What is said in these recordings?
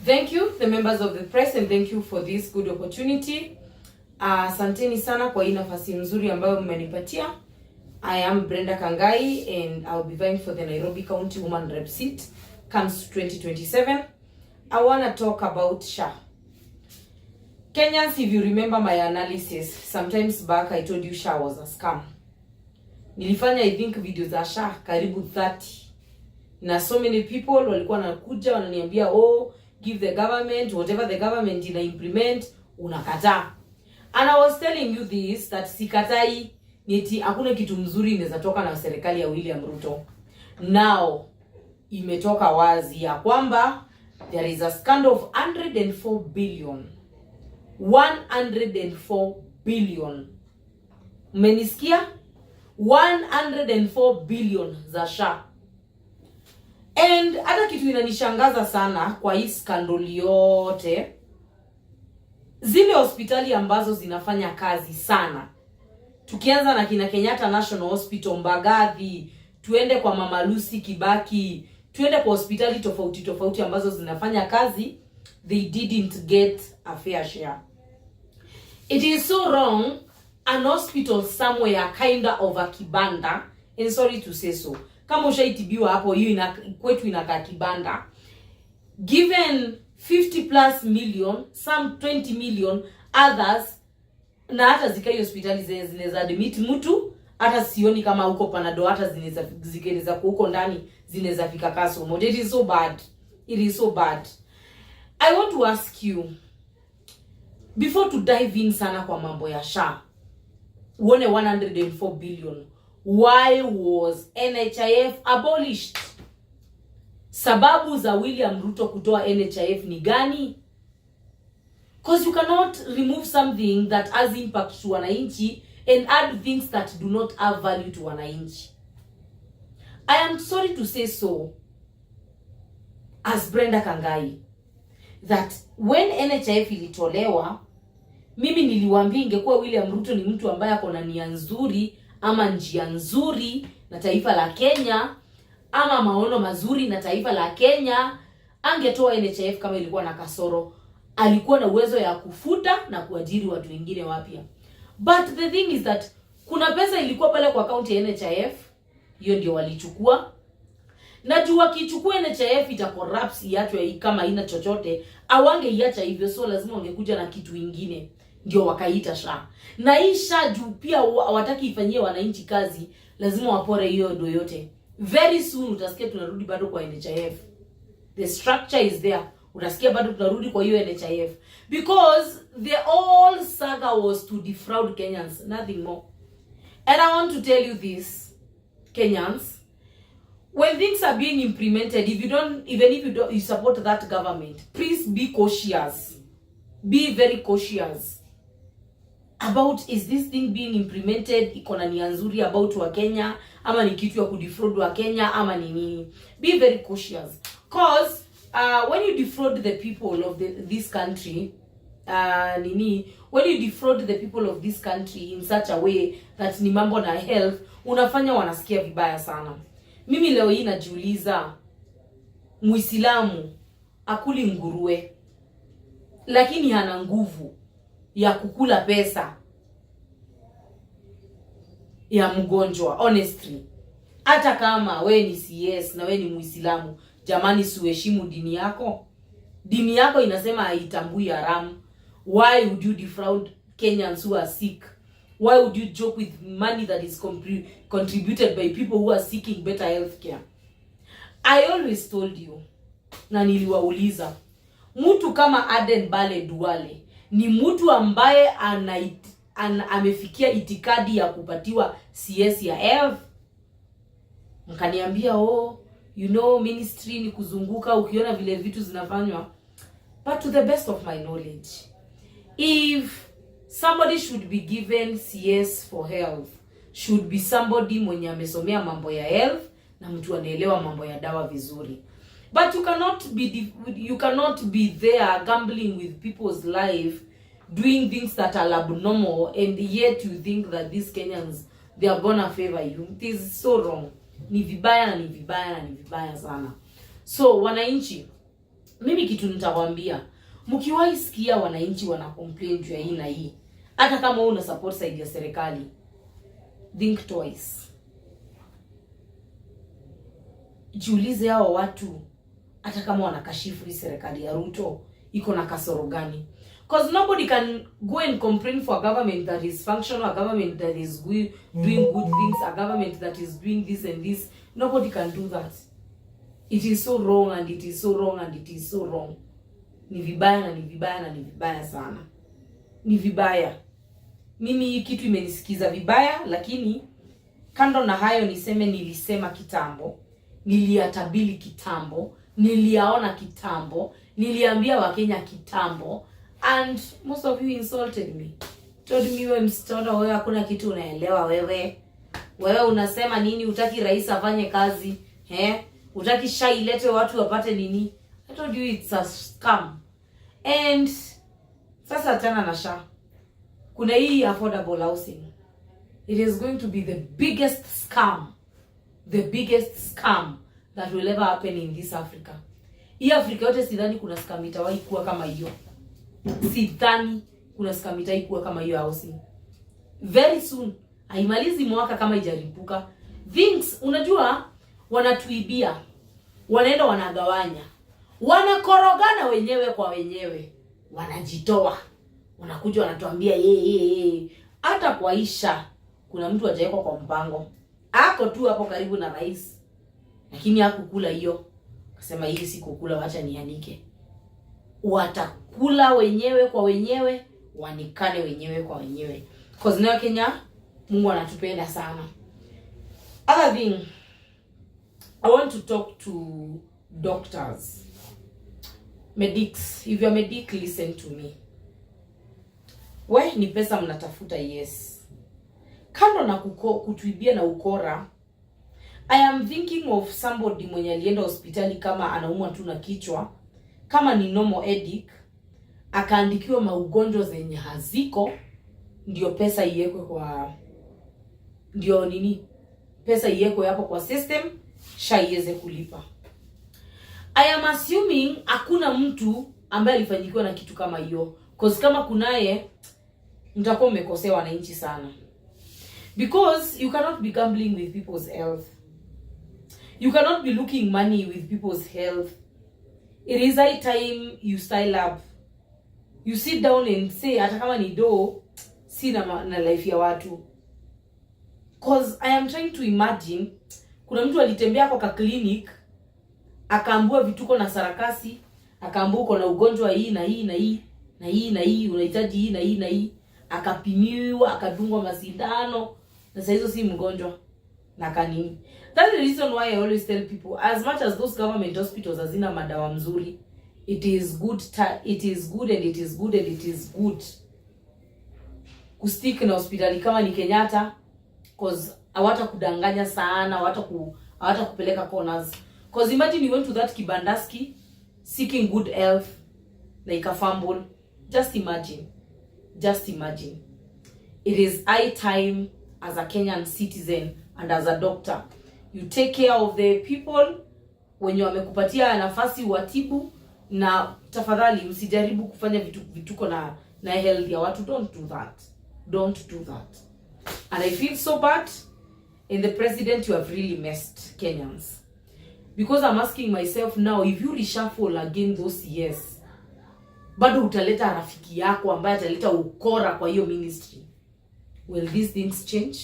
Thank you, the members of the press, and thank you for this good opportunity. Asanteni sana kwa hii nafasi nzuri ambayo mmenipatia. I am Brenda Kangai and I'll be vying for the Nairobi County Woman Rep seat comes 2027. I want to talk about SHA. Kenyans, if you remember my analysis, sometimes back I told you SHA was a scam. Nilifanya I think videos za SHA karibu 30. Na so many people walikuwa wanakuja wananiambia give the government whatever the government ina implement unakataa. And I was telling you this that sikatai niti hakuna kitu mzuri inaweza toka na serikali ya William Ruto. Now imetoka wazi ya kwamba there is a scandal of 104 billion. 104 billion. Mmenisikia? 104 billion za SHA. And hata kitu inanishangaza sana kwa hii scandal yote, zile hospitali ambazo zinafanya kazi sana, tukianza na kina Kenyatta National Hospital Mbagathi, tuende kwa Mama Lucy Kibaki, tuende kwa hospitali tofauti ambazo zinafanya kazi, they didn't get a fair share. It is so wrong, an hospital somewhere kinda of a kibanda, and sorry to say so, kama ushaitibiwa hapo hiyo kwetu inakaa kibanda, given 50 plus million, some 20 million, others na hata zikai hospitali zinaweza admit mtu hata sioni kama huko Panado hata zinaweza huko ndani zinaweza fika kaso moja. It is so bad. It is so bad. I want to ask you, before to dive in sana kwa mambo ya SHA, uone 104 billion, why was NHIF abolished? Sababu za William Ruto kutoa NHIF ni gani? Because you cannot remove something that has impact to wananchi and add things that do not have value to wananchi. I am sorry to say so, as Brenda Kangai, that when NHIF ilitolewa, mimi niliwaambia ingekuwa William Ruto ni mtu ambaye ako na nia nzuri ama njia nzuri na taifa la Kenya, ama maono mazuri na taifa la Kenya, angetoa NHIF kama ilikuwa na kasoro. Alikuwa na uwezo ya kufuta na kuajiri watu wengine wapya. But the thing is that kuna pesa ilikuwa pale kwa account ya NHIF, hiyo ndio walichukua. Na juu wakichukua NHIF ita collapse iachwe kama haina chochote, awangeiacha hivyo, so lazima wangekuja na kitu kingine, ndio wakaita SHA. Na hii SHA juu pia hawataki ifanyie wananchi kazi, lazima wapore hiyo ndo yote. Very soon utasikia tunarudi bado kwa NHIF. The structure is there. Utasikia bado tunarudi kwa hiyo NHIF. Because the whole saga was to defraud Kenyans, nothing more. And I want to tell you this, Kenyans, when things are being implemented, even if you support that government, please be cautious. Be very cautious about, is this thing being implemented iko na nia nzuri about wa Kenya, ama ni kitu ya kudefraud wa Kenya, ama ni nini? Be very cautious. Because when you defraud the people of this country, when you defraud the people of this country in such a way that ni mambo na health, unafanya wanasikia vibaya sana. Mimi leo hii najiuliza, Muislamu akuli nguruwe lakini hana nguvu ya kukula pesa ya mgonjwa. Honestly, hata kama we ni CS na we ni Muislamu, jamani, suheshimu dini yako. Dini yako inasema haitambui haramu. Why would you defraud Kenyans who are sick? Why would you joke with money that is contributed by people who are seeking better health care? I always told you, na niliwauliza, mtu kama Aden Bale Duale ni mtu ambaye amefikia itikadi ya kupatiwa CS ya health? Mkaniambia ministry ni kuzunguka ukiona vile vitu zinafanywa. But to the best of my knowledge, if somebody should be given CS for health, should be somebody mwenye amesomea mambo ya health na mtu anaelewa mambo ya dawa vizuri. But you cannot be there gambling with people's life, doing things that are abnormal, and yet you think that these Kenyans, they are gonna favor you. It is so wrong. Ni vibaya na ni vibaya na ni vibaya sana. So wananchi, Mimi kitu nitawaambia, mkiwahi sikia wananchi wana complain juu ya hii na hii, hata kama wewe una support side ya serikali, think twice. Jiulize hao watu hata kama wanakashifu serikali ya Ruto iko na kasoro gani? Because nobody can go and complain for a government that is functional, a government that is doing good things, a government that is doing this and this. Nobody can do that. It is so wrong and it is so wrong and it is so wrong. Ni vibaya na ni vibaya na ni vibaya sana. Ni vibaya. Mimi hii kitu imenisikiza vibaya, lakini kando na hayo niseme nilisema kitambo, niliatabili kitambo, niliaona kitambo, niliambia Wakenya kitambo, and most of you insulted me. Told me wewe msichana, wewe hakuna kitu unaelewa wewe. Wewe unasema nini, utaki rais afanye kazi, utaki SHA ilete watu wapate nini? I told you it's a scam. And sasa tena na SHA. Kuna hii affordable housing. It is going to be the biggest scam. The biggest scam that will ever happen in this Africa. Hii Afrika yote sidhani kuna scam itawahi kuwa kama hiyo. Sidhani kuna scam itawahi kuwa kama hiyo housing. Very soon. Haimalizi mwaka kama ijaripuka. Things, unajua, wanatuibia. Wanaenda wanagawanya. Wanakorogana wenyewe kwa wenyewe. Wanajitoa. Wanakuja wanatuambia hata kwa Isha kuna mtu hajawekwa kwa mpango. Ako tu hapo karibu na rais. Lakini hakukula hiyo. Akasema hii si kukula, wacha nianike. Watakula wenyewe kwa wenyewe, wanikane wenyewe kwa wenyewe. Because now Kenya, Mungu anatupenda sana. Other thing, I want to talk to doctors. Medics, if you're medic, listen to me. We ni pesa mnatafuta, yes. Kando na kutuibia na ukora, I am thinking of somebody mwenye alienda hospitali kama anaumwa tu na kichwa, kama ni normal headache, akaandikiwa maugonjwa zenye haziko, ndio pesa iwekwe kwa, ndio nini? Pesa iwekwe hapo kwa system, SHA iweze kulipa. I am assuming hakuna mtu ambaye alifanyikiwa na kitu kama hiyo. Because kama kunaye, mtakuwa mmekosea wananchi sana. Because you cannot be gambling with people's health. You cannot be looking money with people's health. It is high time you style up. You sit down and say, hata kama ni do, si na life ya watu. Because I am trying to imagine, kuna mtu alitembea kwa clinic, akaambua vituko na sarakasi, akaambua uko na ugonjwa hii na hii na hii na hii na hii, unahitaji hii na hii na hii, akapimiwa, akadungwa masindano, na sasa hizo si mgonjwa na kanini. That's the reason why I always tell people, as much as those government hospitals hazina madawa mzuri, it is good and it is good kustick na hospitali kama ni Kenyatta, cause hawata kudanganya sana, hawata kupeleka corners. Cause imagine you went to that Kibandaski seeking good health, like a fumble. Just imagine. It is high time, as a Kenyan citizen and as a doctor, you take care of the people wenye wamekupatia nafasi watibu, na tafadhali msijaribu kufanya vituko na health ya watu. Don't do that. And I feel so bad. In the president, you have really messed Kenyans. Because I'm asking myself now, if you reshuffle again those years, bado utaleta rafiki yako ambaye ataleta ukora kwa hiyo ministry. Will these things change?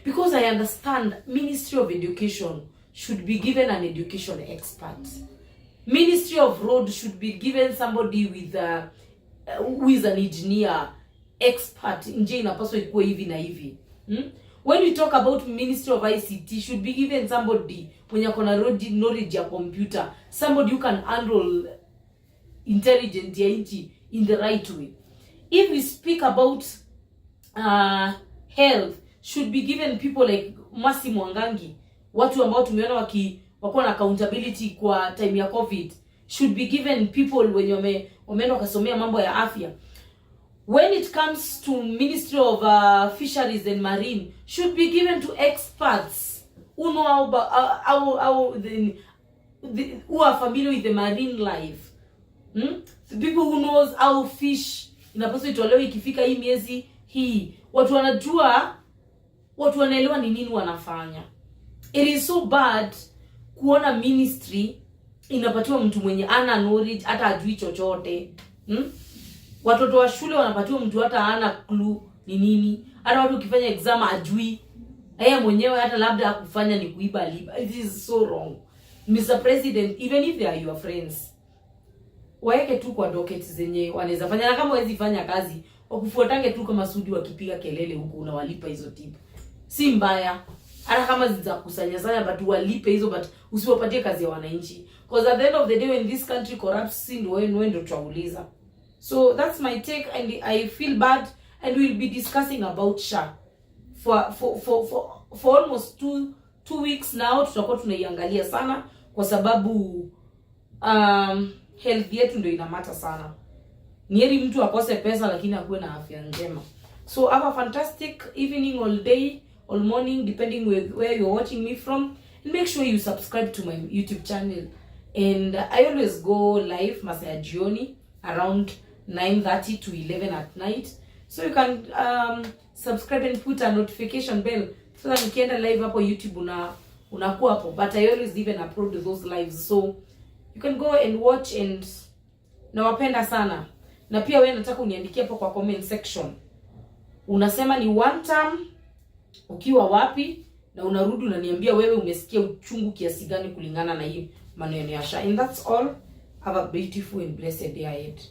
Because I understand Ministry of Education should be given an education expert. Ministry of Road should be given somebody with who is an engineer expert. Nje inapaswa ikuwe hivi na hivi. When we talk about Ministry of ICT, should be given somebody mwenye akona knowledge ya computer, somebody who can handle intelligent ya nchi in the right way. If we speak about health, should be given people like Mercy Mwangangi, watu ambao tumeona wako na accountability kwa time ya COVID. Should be given people wenye wameenda wakasomea mambo ya afya. When it comes to Ministry of Fisheries and Marine, should be given to experts who know who are familiar with the marine life, the people who knows how fish inapaswa itolewe ikifika hii miezi hii, watu wanajua, watu wanaelewa ni nini wanafanya. It is so bad kuona ministry inapatiwa mtu mwenye ana knowledge, hata ajui chochote. Watoto wa shule wanapatiwa mtu hata hana clue ni nini. Hata watu ukifanya exam ajui. Yeye mwenyewe hata labda hakufanya ni kuiba liba. It is so wrong. Mr. President, even if they are your friends, waeke tu kwa docket zenye wanaweza fanya, na kama hawezi fanya kazi, wakufuatange tu kama Sudi wakipiga kelele huko unawalipa hizo tip. Si mbaya. Hata kama zitakusanya sana, but walipe hizo, but usiwapatie kazi ya wananchi. Because at the end of the day, when this country corrupts, si ndio ndio tutauliza. So that's my take, and I feel bad, and we'll be discussing about SHA for almost two weeks now. Tutakuwa tunaiangalia sana kwa sababu health yetu ndio inamata sana. Ni heri mtu akose pesa lakini akuwe na afya njema. So have a fantastic evening, all day, all morning, depending where you're watching me from. And make sure you subscribe to my YouTube channel. And I always go live masaa ya jioni around 9:30 to 11 at night. So you can subscribe and put a notification bell so that nikienda live hapo YouTube unakuwa hapo. But I always even upload those lives, so you can go and watch, and nawapenda sana. Na pia wewe nataka uniandikie hapo kwa comment section. Unasema ni one term ukiwa wapi, na unarudi unaniambia wewe umesikia uchungu kiasi gani kulingana na hii maneno ya SHA. And that's all. Have a beautiful and blessed day ahead.